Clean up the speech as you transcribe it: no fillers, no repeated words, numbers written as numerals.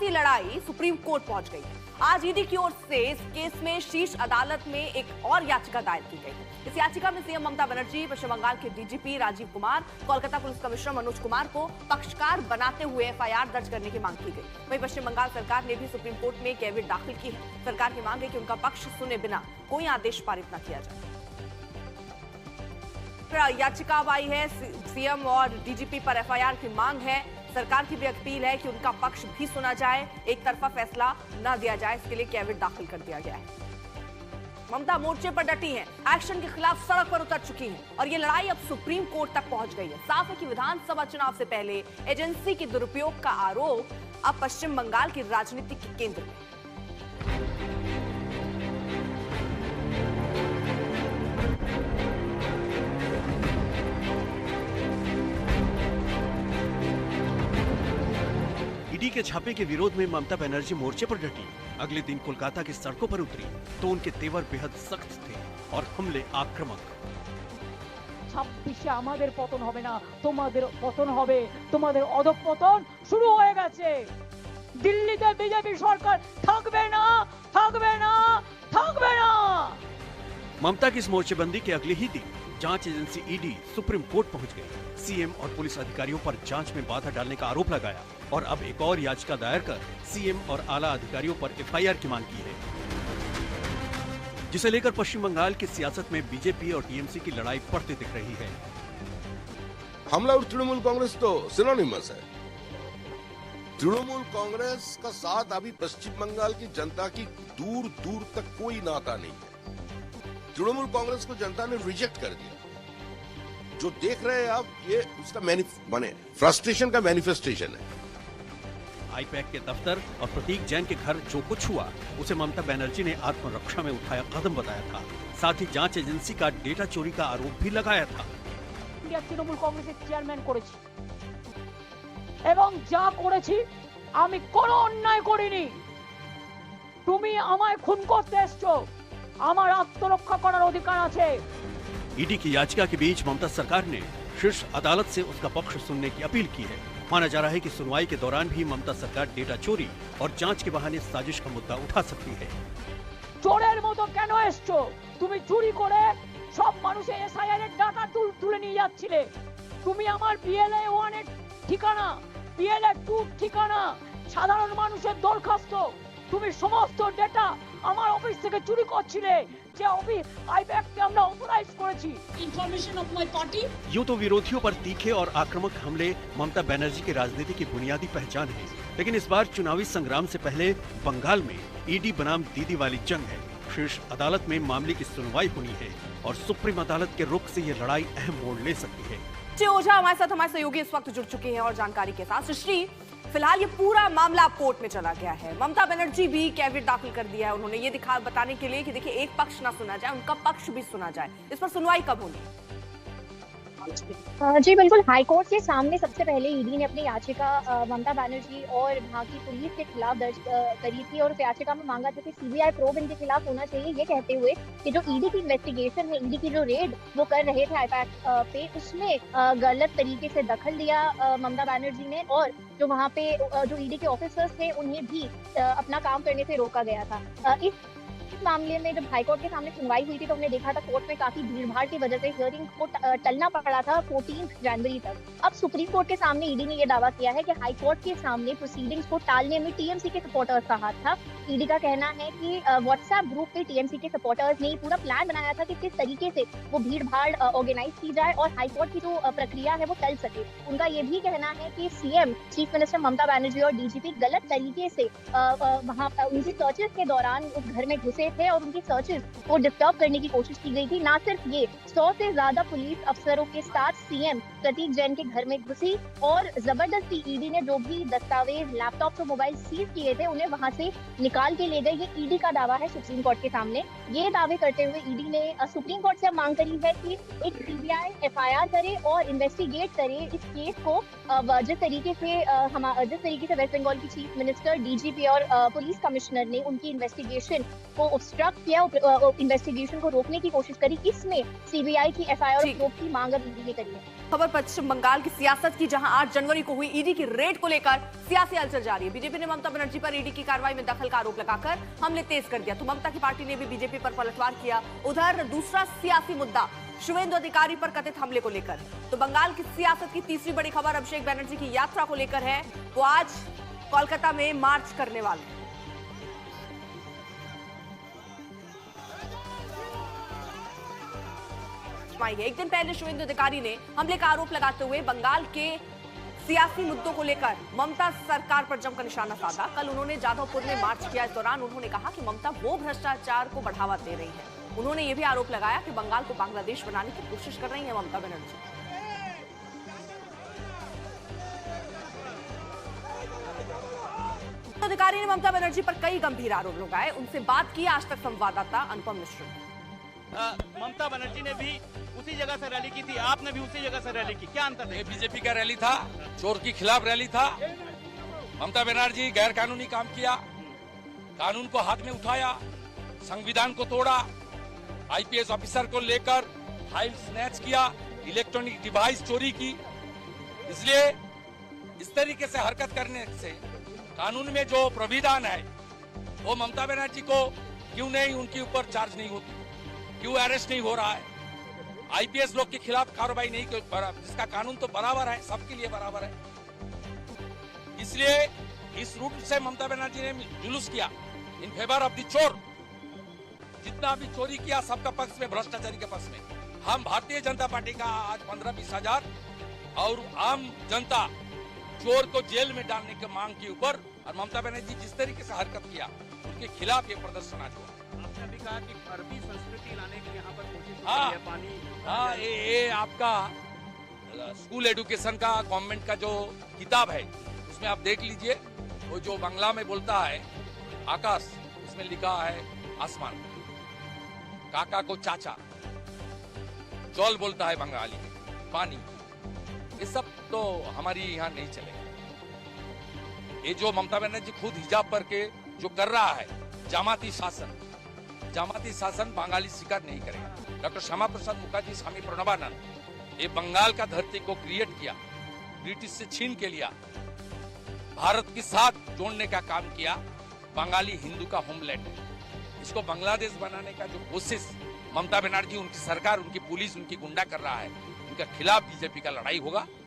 ये लड़ाई supreme court पहुंच गई है। आज ईडी की ओर से इस केस में शीर्ष अदालत में एक और याचिका दायर की गई है। इस याचिका में सीएम ममता बनर्जी, पश्चिम बंगाल के DGP Rajeev Kumar, Kolkata police commissioner Manoj Kumar को पक्षकार बनाते हुए एफआईआर दर्ज करने की मांग की गई। वहीं पश्चिम बंगाल सरकार ने भी सुप्रीम कोर्ट में कैविट दाखिल की है। सरकार की मांग है कि उनका पक्ष सुने बिना कोई आदेश पारित न किया जाए। याचिका आई है, सीएम और डीजीपी पर एफआईआर की मांग है। सरकार की भी अपील है कि उनका पक्ष भी सुना जाए, एक तरफा फैसला न दिया जाए, इसके लिए कैविट दाखिल कर दिया गया है। ममता मोर्चे पर डटी हैं, एक्शन के खिलाफ सड़क पर उतर चुकी हैं और ये लड़ाई अब सुप्रीम कोर्ट तक पहुंच गई है। साफ है कि विधानसभा चुनाव से पहले एजेंसी के दुरुपयोग का आरोप अब पश्चिम बंगाल की राजनीति के केंद्र में। ईडी के छापे के विरोध में ममता बनर्जी मोर्चे पर डटी। अगले दिन कोलकाता की सड़कों पर उतरी तो उनके तेवर बेहद सख्त थे और हमले आक्रामक। 26 আমাদের পতন হবে না, তোমাদের পতন হবে, তোমাদের অধঃপতন শুরু হয়ে গেছে। দিল্লিতে বিজেপি সরকার থাকবে না, থাকবে না, থাকবে না। ममता की इस मोर्चेबंदी के अगले ही दिन जांच एजेंसी ईडी सुप्रीम कोर्ट पहुंच गई। सीएम और पुलिस अधिकारियों पर जांच में बाधा डालने का आरोप लगाया और अब एक और याचिका दायर कर सीएम और आला अधिकारियों पर एफआईआर की मांग की है, जिसे लेकर पश्चिम बंगाल की सियासत में बीजेपी और टीएमसी की लड़ाई बढ़ती दिख रही है। हमला और तृणमूल कांग्रेस तो सिनोनिमस है। तृणमूल कांग्रेस का साथ अभी पश्चिम बंगाल की जनता की दूर दूर तक कोई नाता नहीं है। तृणमूल कांग्रेस को जनता ने रिजेक्ट कर दिया। जो देख रहे हैं आप, ये उसका फ्रस्ट्रेशन का मैनिफेस्टेशन है। आईपैक के दफ्तर और प्रतीक जैन के घर जो कुछ हुआ उसे ममता बनर्जी ने आत्मरक्षा में उठाया कदम बताया था। साथ ही जांच एजेंसी का डेटा चोरी का आरोप भी लगाया था। তৃণমূল কংগ্রেসের চেয়ারম্যান করেছি এবং যা করেছি আমি কোনো অন্যায় করিনি। তুমি আমায় খুন করতে এসছো, আমার আত্মরক্ষা করার অধিকার আছে। ईडी की याचिका के बीच ममता सरकार ने शीर्ष अदालत से उसका पक्ष सुनने की अपील की है। माना जा रहा है कि सुनवाई के दौरान भी ममता सरकार डेटा चोरी और जांच के बहाने साजिश का मुद्दा उठा सकती है। চোরের মতো কেন এসছো? তুমি চুরি করে সব মানুষের এসআইআর এর ডাটা তুলে নিয়ে যাচ্ছিলে। তুমি আমার পিএলএ 1 এর ঠিকানা, পিএলএ 2 ঠিকানা, সাধারণ মানুষের দরখাস্ত, তুমি সমস্ত ডেটা আমার অফিস থেকে চুরি করছিলে। যে অফিস আইপ্যাক কে আমরা অথরাইজ করেছি। Information of my party. यूं तो विरोधियों पर तीखे और आक्रामक हमले ममता बनर्जी की राजनीति की बुनियादी पहचान है, लेकिन इस बार चुनावी संग्राम से पहले बंगाल में ईडी बनाम दीदी वाली जंग है। शीर्ष अदालत में मामले की सुनवाई होनी है और सुप्रीम अदालत के रुख से ये लड़ाई अहम मोड़ ले सकती है। श्री ओझा हमारे सहयोगी इस वक्त जुड़ चुके हैं और जानकारी के साथ। श्री, फिलहाल ये पूरा मामला कोर्ट में चला गया है। ममता बनर्जी भी कैविट दाखिल कर दिया है उन्होंने, ये बताने के लिए कि देखिए एक पक्ष ना सुना जाए, उनका पक्ष भी सुना जाए। इस पर सुनवाई कब होनी? जी बिल्कुल, हाईकोर्ट के सामने सबसे पहले ईडी ने अपनी याचिका ममता बनर्जी और वहाँ की पुलिस के खिलाफ दर्ज करी थी और उस याचिका में मांगा था कि सीबीआई प्रोब इनके खिलाफ होना चाहिए, ये कहते हुए कि जो ईडी की इन्वेस्टिगेशन है, ईडी की जो रेड वो कर रहे थे आईपैक पे, उसमें गलत तरीके से दखल दिया ममता बनर्जी ने और जो वहाँ पे जो ईडी के ऑफिसर्स थे उन्हें भी अपना काम करने से रोका गया था। इस मामले में जब हाईकोर्ट के सामने सुनवाई हुई थी तो हमने देखा था कोर्ट में काफी भीड़भाड़ की वजह से हियरिंग को टलना पड़ा था 14 जनवरी तक। अब सुप्रीम कोर्ट के सामने ईडी ने यह दावा किया है कि हाईकोर्ट के सामने प्रोसीडिंग्स को टालने में टीएमसी के सपोर्टर्स का हाथ था। ईडी का कहना है कि व्हाट्सएप ग्रुप पे टीएमसी के सपोर्टर्स ने पूरा प्लान बनाया था कि किस तरीके से वो भीड़भाड़ ऑर्गेनाइज की जाए और हाईकोर्ट की जो प्रक्रिया है वो टल सके। उनका ये भी कहना है कि CM, chief minister Mamata Banerjee और डीजीपी गलत तरीके से वहाँ उनकी सर्चेस के दौरान उस घर में घुसे थे और उनकी सर्चेस को डिस्टर्ब करने की कोशिश की गई थी। ना सिर्फ ये, 100 से ज्यादा पुलिस अफसरों के साथ सीएम प्रतीक जैन के घर में घुसी और जबरदस्ती ईडी ने जो भी दस्तावेज, लैपटॉप और मोबाइल सीज किए थे उन्हें वहां से निकाल के ले गए। ये ईडी का दावा है सुप्रीम कोर्ट के सामने। ये दावे करते हुए ईडी ने सुप्रीम कोर्ट से मांग करी है कि एक सीबीआई एफआईआर करे और इन्वेस्टिगेट करे इस केस को। जिस तरीके से वेस्ट बंगाल की चीफ मिनिस्टर, डीजीपी और पुलिस कमिश्नर ने उनकी इन्वेस्टिगेशन को ऑब्स्ट्रक्ट किया, इन्वेस्टिगेशन को रोकने की कोशिश करी, इसमें सीबीआई की एफआईआर ठीक। प्रोब की मांग अब ईडी ने करी है। खबर पश्चिम बंगाल की सियासत की, जहां 8 जनवरी को हुई ईडी की रेड को लेकर सियासी हलचल जारी है। बीजेपी ने ममता बनर्जी पर ईडी की कार्रवाई में दखल का आरोप लगाकर हमले तेज कर दिया, तो ममता की पार्टी ने भी बीजेपी पर पलटवार किया। उधर दूसरा सियासी मुद्दा शुवेंदु अधिकारी पर कथित हमले को लेकर। तो बंगाल की सियासत की तीसरी बड़ी खबर अभिषेक बनर्जी की यात्रा को लेकर है। वो आज कोलकाता में मार्च करने वाले हैं। एक दिन पहले शुवेंदु अधिकारी ने हमले का आरोप लगाते हुए बंगाल के सियासी मुद्दों को लेकर ममता सरकार पर जमकर निशाना साधा। कल उन्होंने जाधवपुर में मार्च किया। इस दौरान उन्होंने कहा कि ममता वो भ्रष्टाचार को बढ़ावा दे रही है। उन्होंने ये भी आरोप लगाया कि बंगाल को बांग्लादेश बनाने की कोशिश कर रही है ममता बनर्जी। अधिकारी ने ममता बनर्जी पर कई गंभीर आरोप लगाए। उनसे बात की आज तक संवाददाता अनुपम मिश्र ने। ममता बनर्जी ने भी उसी जगह से रैली की थी, आपने भी उसी जगह से रैली की, क्या अंतर है? ये बीजेपी का रैली था, चोर के खिलाफ रैली था। ममता बनर्जी गैर कानूनी काम किया, कानून को हाथ में उठाया, संविधान को तोड़ा, आईपीएस ऑफिसर को लेकर फाइल स्नैच किया, इलेक्ट्रॉनिक डिवाइस चोरी की। इसलिए इस तरीके से हरकत करने से कानून में जो प्राविधान है वो ममता बनर्जी को क्यों नहीं, उनके ऊपर चार्ज नहीं होती, क्यों अरेस्ट नहीं हो रहा है, आईपीएस लोग के खिलाफ कार्रवाई नहीं, जिसका कानून तो बराबर है, सबके लिए बराबर है। इसलिए इस रूट से ममता बनर्जी ने जुलूस किया इन फेवर ऑफ द चोर। जितना भी चोरी किया सबका पक्ष में, भ्रष्टाचारी के पक्ष में। हम भारतीय जनता पार्टी का आज 15-20 हजार और आम जनता चोर को जेल में डालने की मांग के ऊपर, और ममता बनर्जी जिस तरीके से हरकत किया उनके खिलाफ ये प्रदर्शन आज हुआ। आपने भी कहा कि अरबी संस्कृति लाने की यहाँ पर कोशिश हो हाँ, रही है, पानी। हाँ, ये आपका स्कूल एजुकेशन का गवर्नमेंट का जो किताब है उसमें आप देख लीजिए, वो जो बांग्ला में बोलता है आकाश, उसमें लिखा है आसमान, काका को चाचा, जल बोलता है बंगाली में पानी। ये सब तो हमारी यहाँ नहीं चलेगा। ये जो ममता बनर्जी खुद हिजाब पर के जो कर रहा है जामाती शासन बंगाली स्वीकार नहीं करेगा। डॉक्टर श्यामा प्रसाद मुखर्जी, स्वामी प्रणवानंद, ये बंगाल का धरती को क्रिएट किया, ब्रिटिश से छीन के लिया, भारत के साथ जोड़ने का काम किया। बंगाली हिंदू का होमलैंड है, इसको बांग्लादेश बनाने का जो कोशिश ममता बनर्जी, उनकी सरकार, उनकी पुलिस, उनकी गुंडा कर रहा है, उनके खिलाफ बीजेपी का लड़ाई होगा।